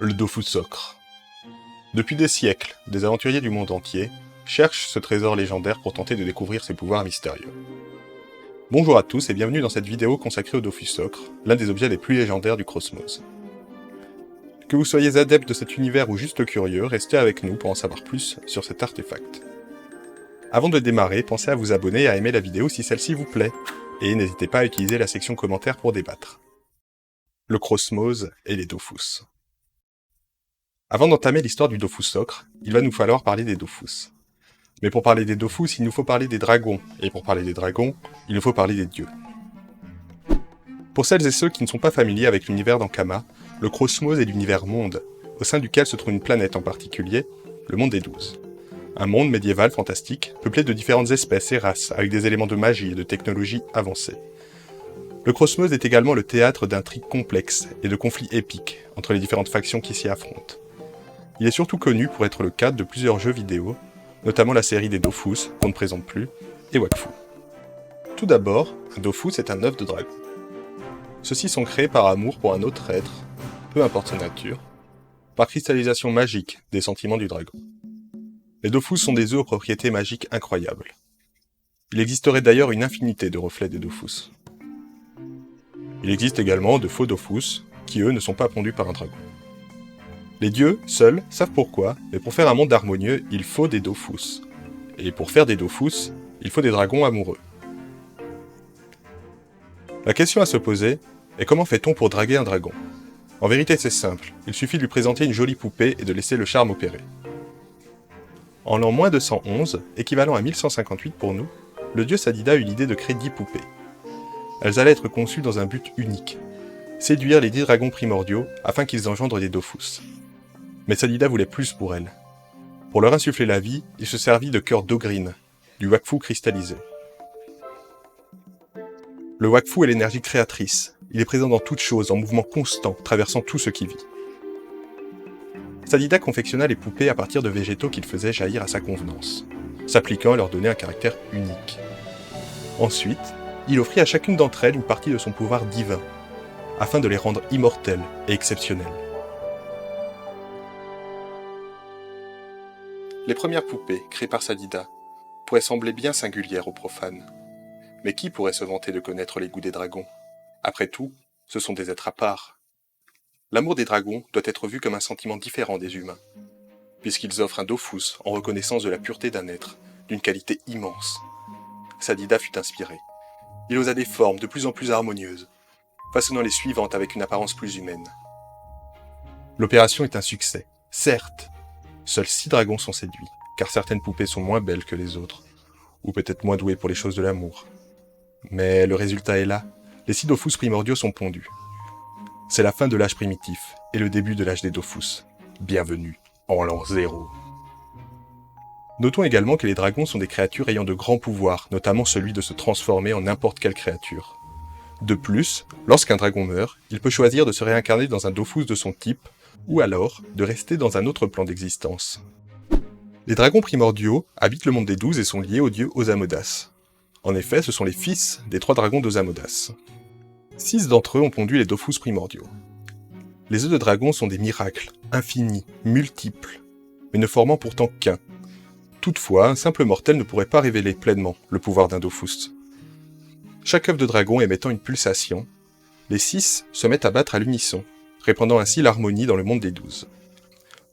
Le Dofus Socre. Depuis des siècles, des aventuriers du monde entier cherchent ce trésor légendaire pour tenter de découvrir ses pouvoirs mystérieux. Bonjour à tous et bienvenue dans cette vidéo consacrée au Dofus Socre, l'un des objets les plus légendaires du Cosmos. Que vous soyez adepte de cet univers ou juste curieux, restez avec nous pour en savoir plus sur cet artefact. Avant de démarrer, pensez à vous abonner et à aimer la vidéo si celle-ci vous plaît, et n'hésitez pas à utiliser la section commentaires pour débattre. Le Cosmos et les Dofus. Avant d'entamer l'histoire du Dofus Socre, il va nous falloir parler des Dofus. Mais pour parler des Dofus, il nous faut parler des dragons, et pour parler des dragons, il nous faut parler des dieux. Pour celles et ceux qui ne sont pas familiers avec l'univers d'Ankama, le Cosmos est l'univers monde, au sein duquel se trouve une planète en particulier, le monde des 12. Un monde médiéval fantastique, peuplé de différentes espèces et races, avec des éléments de magie et de technologie avancée. Le Cosmos est également le théâtre d'intrigues complexes et de conflits épiques entre les différentes factions qui s'y affrontent. Il est surtout connu pour être le cadre de plusieurs jeux vidéo, notamment la série des Dofus, qu'on ne présente plus, et Wakfu. Tout d'abord, un Dofus est un œuf de dragon. Ceux-ci sont créés par amour pour un autre être, peu importe sa nature, par cristallisation magique des sentiments du dragon. Les Dofus sont des œufs aux propriétés magiques incroyables. Il existerait d'ailleurs une infinité de reflets des Dofus. Il existe également de faux Dofus, qui eux ne sont pas pondus par un dragon. Les dieux, seuls, savent pourquoi, mais pour faire un monde harmonieux, il faut des Dofus. Et pour faire des Dofus, il faut des dragons amoureux. La question à se poser est comment fait-on pour draguer un dragon? En vérité c'est simple, il suffit de lui présenter une jolie poupée et de laisser le charme opérer. En l'an moins 211, équivalent à 1158 pour nous, le dieu Sadida eut l'idée de créer 10 poupées. Elles allaient être conçues dans un but unique, séduire les 10 dragons primordiaux afin qu'ils engendrent des Dofus. Mais Sadida voulait plus pour elles. Pour leur insuffler la vie, il se servit de cœurs d'Ogryn, du Wakfu cristallisé. Le Wakfu est l'énergie créatrice. Il est présent dans toute chose, en mouvement constant, traversant tout ce qui vit. Sadida confectionna les poupées à partir de végétaux qu'il faisait jaillir à sa convenance, s'appliquant à leur donner un caractère unique. Ensuite, il offrit à chacune d'entre elles une partie de son pouvoir divin, afin de les rendre immortelles et exceptionnelles. Les premières poupées, créées par Sadida, pourraient sembler bien singulières aux profanes. Mais qui pourrait se vanter de connaître les goûts des dragons? Après tout, ce sont des êtres à part. L'amour des dragons doit être vu comme un sentiment différent des humains, puisqu'ils offrent un Dofus en reconnaissance de la pureté d'un être, d'une qualité immense. Sadida fut inspiré. Il osa des formes de plus en plus harmonieuses, façonnant les suivantes avec une apparence plus humaine. L'opération est un succès, certes. Seuls 6 dragons sont séduits, car certaines poupées sont moins belles que les autres, ou peut-être moins douées pour les choses de l'amour. Mais le résultat est là, les 6 Dofus primordiaux sont pondus. C'est la fin de l'âge primitif, et le début de l'âge des Dofus. Bienvenue en l'an 0. Notons également que les dragons sont des créatures ayant de grands pouvoirs, notamment celui de se transformer en n'importe quelle créature. De plus, lorsqu'un dragon meurt, il peut choisir de se réincarner dans un Dofus de son type, ou alors de rester dans un autre plan d'existence. Les dragons primordiaux habitent le monde des 12 et sont liés au dieu Osamodas. En effet, ce sont les fils des 3 dragons d'Osamodas. 6 d'entre eux ont pondu les Dofus primordiaux. Les œufs de dragon sont des miracles, infinis, multiples, mais ne formant pourtant qu'un. Toutefois, un simple mortel ne pourrait pas révéler pleinement le pouvoir d'un Dofus. Chaque œuf de dragon émettant une pulsation, les 6 se mettent à battre à l'unisson, répandant ainsi l'harmonie dans le monde des 12.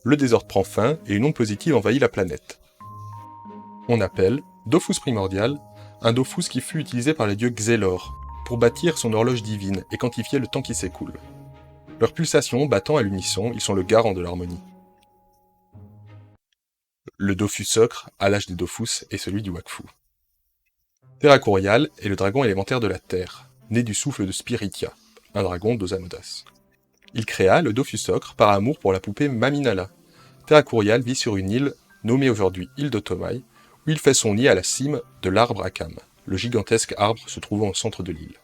Le désordre prend fin et une onde positive envahit la planète. On appelle Dofus primordial un Dofus qui fut utilisé par les dieux Xelor pour bâtir son horloge divine et quantifier le temps qui s'écoule. Leurs pulsations battant à l'unisson, ils sont le garant de l'harmonie. Le Dofus Socre, à l'âge des Dofus, est celui du Wakfu. Terracourial est le dragon élémentaire de la Terre, né du souffle de Spiritia, un dragon d'Osamodas. Il créa le Dofus Socre par amour pour la poupée Maminala. Terracourial vit sur une île, nommée aujourd'hui île d'Otomai, où il fait son nid à la cime de l'arbre Akam, le gigantesque arbre se trouvant au centre de l'île.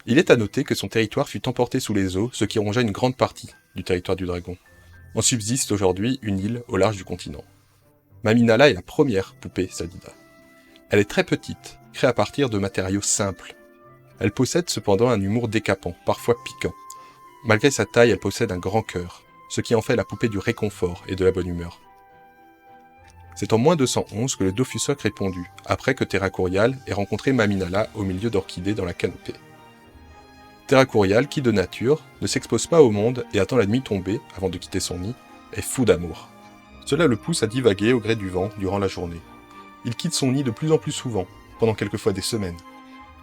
Il est à noter que son territoire fut emporté sous les eaux, ce qui rongea une grande partie du territoire du dragon. En subsiste aujourd'hui une île au large du continent. Maminala est la première poupée Sadida. Elle est très petite, créée à partir de matériaux simples. Elle possède cependant un humour décapant, parfois piquant. Malgré sa taille, elle possède un grand cœur. ce qui en fait la poupée du réconfort et de la bonne humeur. C'est en moins 211 que le Dofusocre est pondu, après que Terracourial ait rencontré Maminala au milieu d'orchidées dans la canopée. Terracourial, qui de nature ne s'expose pas au monde et attend la nuit tombée avant de quitter son nid, est fou d'amour. Cela le pousse à divaguer au gré du vent durant la journée. Il quitte son nid de plus en plus souvent, pendant quelquefois des semaines.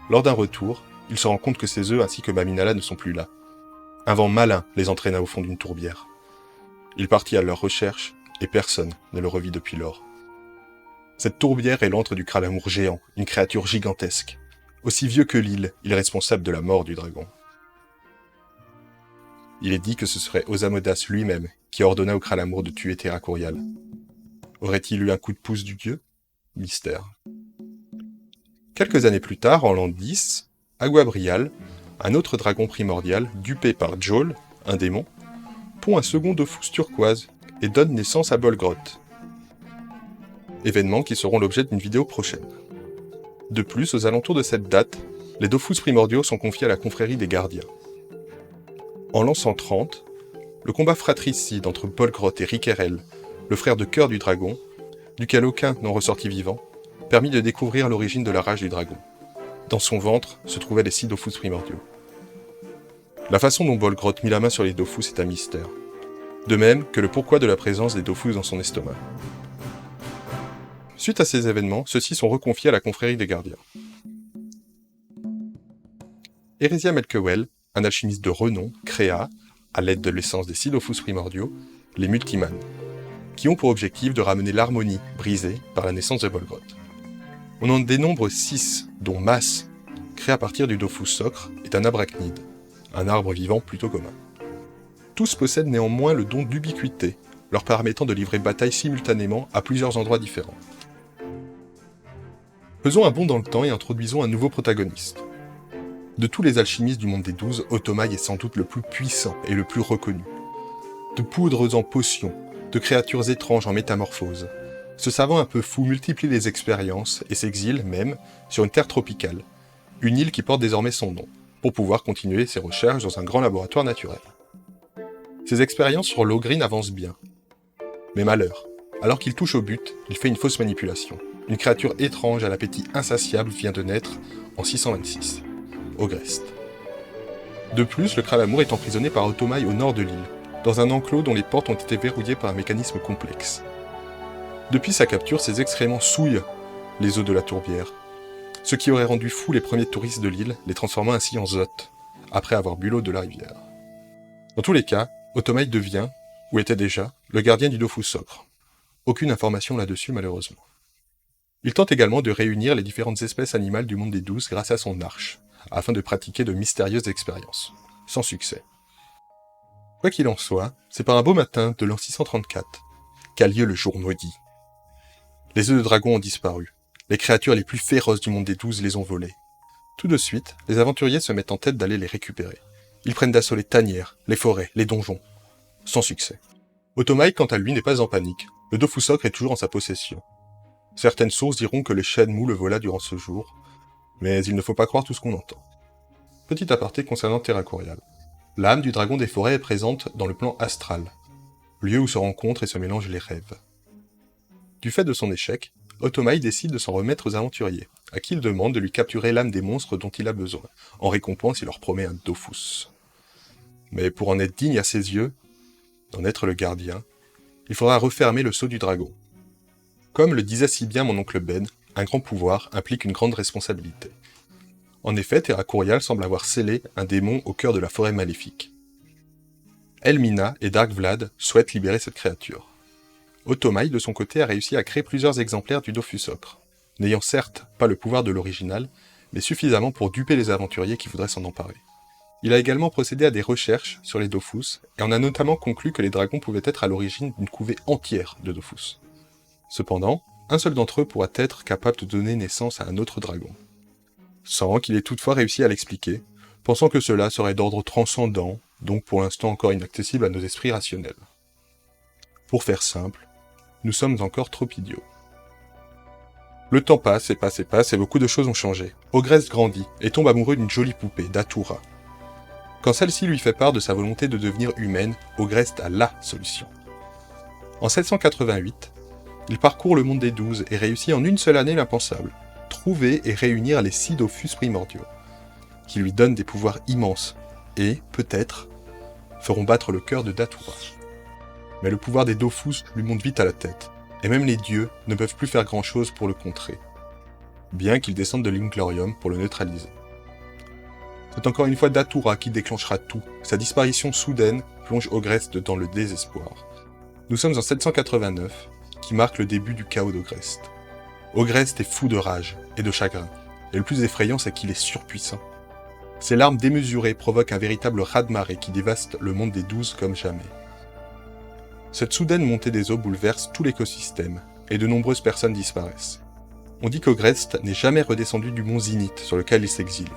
Lors d'un retour, il se rend compte que ses œufs ainsi que Maminala ne sont plus là. Un vent malin les entraîna au fond d'une tourbière. Il partit à leur recherche, et personne ne le revit depuis lors. Cette tourbière est l'antre du Kralamour géant, une créature gigantesque. Aussi vieux que l'île, il est responsable de la mort du dragon. Il est dit que ce serait Osamodas lui-même qui ordonna au Kralamour de tuer Terracourial. Aurait-il eu un coup de pouce du dieu ? Mystère. Quelques années plus tard, en l'an 10, Aguabrial, un autre dragon primordial, dupé par Djol, un démon, pond un second Dofus turquoise et donne naissance à Bolgroth. Événements qui seront l'objet d'une vidéo prochaine. De plus, aux alentours de cette date, les Dofus primordiaux sont confiés à la confrérie des gardiens. En l'an 130, le combat fratricide entre Bolgroth et Rikerel, le frère de cœur du dragon, duquel aucun n'en ressortit vivant, permit de découvrir l'origine de la rage du dragon. Dans son ventre se trouvaient les 6 Dofus primordiaux. La façon dont Bolgroth mit la main sur les Dofus est un mystère. De même que le pourquoi de la présence des Dofus dans son estomac. Suite à ces événements, ceux-ci sont reconfiés à la confrérie des gardiens. Hérésia Melkewell, un alchimiste de renom, créa, à l'aide de l'essence des 6 Dofus primordiaux, les Multimanes, qui ont pour objectif de ramener l'harmonie brisée par la naissance de Bolgroth. On en dénombre 6, dont Mas, créé à partir du Dofusocre, est un abrachnide, un arbre vivant plutôt commun. Tous possèdent néanmoins le don d'ubiquité, leur permettant de livrer bataille simultanément à plusieurs endroits différents. Faisons un bond dans le temps et introduisons un nouveau protagoniste. De tous les alchimistes du monde des 12, Otomaï est sans doute le plus puissant et le plus reconnu. De poudres en potions, de créatures étranges en métamorphose, ce savant un peu fou multiplie les expériences et s'exile même sur une terre tropicale, une île qui porte désormais son nom, pour pouvoir continuer ses recherches dans un grand laboratoire naturel. Ses expériences sur l'Ogrine avancent bien. Mais malheur, alors qu'il touche au but, il fait une fausse manipulation. Une créature étrange à l'appétit insatiable vient de naître en 626, Ogrest. De plus, le Kralamour est emprisonné par Otomaï au nord de l'île, dans un enclos dont les portes ont été verrouillées par un mécanisme complexe. Depuis sa capture, ses excréments souillent les eaux de la tourbière, ce qui aurait rendu fous les premiers touristes de l'île, les transformant ainsi en zotes, après avoir bu l'eau de la rivière. Dans tous les cas, Otomaï devient, ou était déjà, le gardien du Dofusocre. Aucune information là-dessus malheureusement. Il tente également de réunir les différentes espèces animales du monde des 12 grâce à son arche, afin de pratiquer de mystérieuses expériences. Sans succès. Quoi qu'il en soit, c'est par un beau matin de l'an 634 qu'a lieu le jour maudit. Les œufs de dragon ont disparu. Les créatures les plus féroces du monde des 12 les ont volés. Tout de suite, les aventuriers se mettent en tête d'aller les récupérer. Ils prennent d'assaut les tanières, les forêts, les donjons. Sans succès. Otomaï, quant à lui, n'est pas en panique. Le Dofusocre est toujours en sa possession. Certaines sources diront que le Shenmue le vola durant ce jour, mais il ne faut pas croire tout ce qu'on entend. Petit aparté concernant Terracourial. L'âme du dragon des forêts est présente dans le plan astral, lieu où se rencontrent et se mélangent les rêves. Du fait de son échec, Otomaï décide de s'en remettre aux aventuriers, à qui il demande de lui capturer l'âme des monstres dont il a besoin. En récompense, il leur promet un Dofus. Mais pour en être digne à ses yeux, d'en être le gardien, il faudra refermer le sceau du dragon. Comme le disait si bien mon oncle Ben, un grand pouvoir implique une grande responsabilité. En effet, Terracourial semble avoir scellé un démon au cœur de la forêt maléfique. Elmina et Dark Vlad souhaitent libérer cette créature. Otomaï, de son côté, a réussi à créer plusieurs exemplaires du Dofusocre, n'ayant certes pas le pouvoir de l'original, mais suffisamment pour duper les aventuriers qui voudraient s'en emparer. Il a également procédé à des recherches sur les Dofus, et en a notamment conclu que les dragons pouvaient être à l'origine d'une couvée entière de Dofus. Cependant, un seul d'entre eux pourra être capable de donner naissance à un autre dragon. Sans qu'il ait toutefois réussi à l'expliquer, pensant que cela serait d'ordre transcendant, donc pour l'instant encore inaccessible à nos esprits rationnels. Pour faire simple, nous sommes encore trop idiots. Le temps passe et passe et passe et beaucoup de choses ont changé. Ogrest grandit et tombe amoureux d'une jolie poupée, Datura. Quand celle-ci lui fait part de sa volonté de devenir humaine, Ogrest a LA solution. En 788, il parcourt le monde des 12 et réussit en une seule année l'impensable, trouver et réunir les 6 Dofus primordiaux, qui lui donnent des pouvoirs immenses et, peut-être, feront battre le cœur de Datura. Mais le pouvoir des Dofus lui monte vite à la tête, et même les dieux ne peuvent plus faire grand-chose pour le contrer, bien qu'ils descendent de l'Inglorium pour le neutraliser. C'est encore une fois Datura qui déclenchera tout. Sa disparition soudaine plonge Ogrest dans le désespoir. Nous sommes en 789, qui marque le début du chaos d'Ogrest. Ogrest est fou de rage et de chagrin, et le plus effrayant c'est qu'il est surpuissant. Ses larmes démesurées provoquent un véritable raz-de-marée qui dévaste le monde des 12 comme jamais. Cette soudaine montée des eaux bouleverse tout l'écosystème, et de nombreuses personnes disparaissent. On dit qu'Ogrest n'est jamais redescendu du mont Zinith sur lequel il s'exile.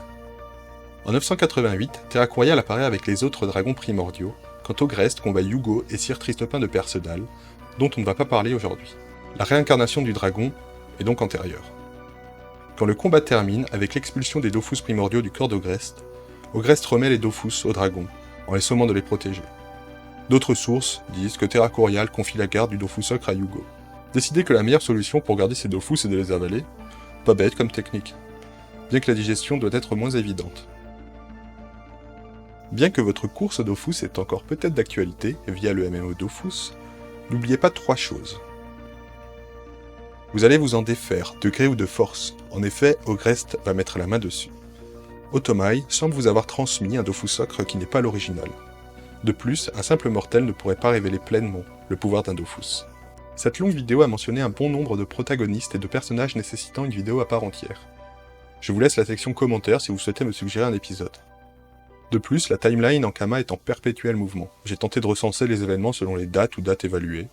En 988, Terracorial apparaît avec les autres dragons primordiaux, quand Ogrest combat Yugo et Sir Tristopin de Percedal, dont on ne va pas parler aujourd'hui. La réincarnation du dragon est donc antérieure. Quand le combat termine avec l'expulsion des Dofus primordiaux du corps d'Ogrest, Ogrest remet les Dofus aux dragons, en les sommant de les protéger. D'autres sources disent que Terracorial confie la garde du Dofus ocre à Yugo. Décider que la meilleure solution pour garder ces Dofus est de les avaler, pas bête comme technique, bien que la digestion doit être moins évidente. Bien que votre course Dofus est encore peut-être d'actualité via le MMO Dofus, n'oubliez pas 3 choses. Vous allez vous en défaire, de gré ou de force. En effet, Ogrest va mettre la main dessus. Otomai semble vous avoir transmis un Dofus ocre qui n'est pas l'original. De plus, un simple mortel ne pourrait pas révéler pleinement le pouvoir d'un Dofus. Cette longue vidéo a mentionné un bon nombre de protagonistes et de personnages nécessitant une vidéo à part entière. Je vous laisse la section commentaires si vous souhaitez me suggérer un épisode. De plus, la timeline en Kama est en perpétuel mouvement. J'ai tenté de recenser les événements selon les dates ou dates évaluées.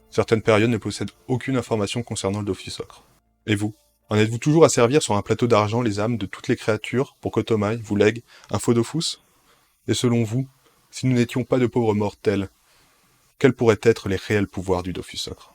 Certaines périodes ne possèdent aucune information concernant le Dofus ocre. Et vous? En êtes-vous toujours à servir sur un plateau d'argent les âmes de toutes les créatures pour qu'Otomai vous lègue un faux Dofus? Et selon vous, si nous n'étions pas de pauvres mortels, quels pourraient être les réels pouvoirs du Dofus ocre?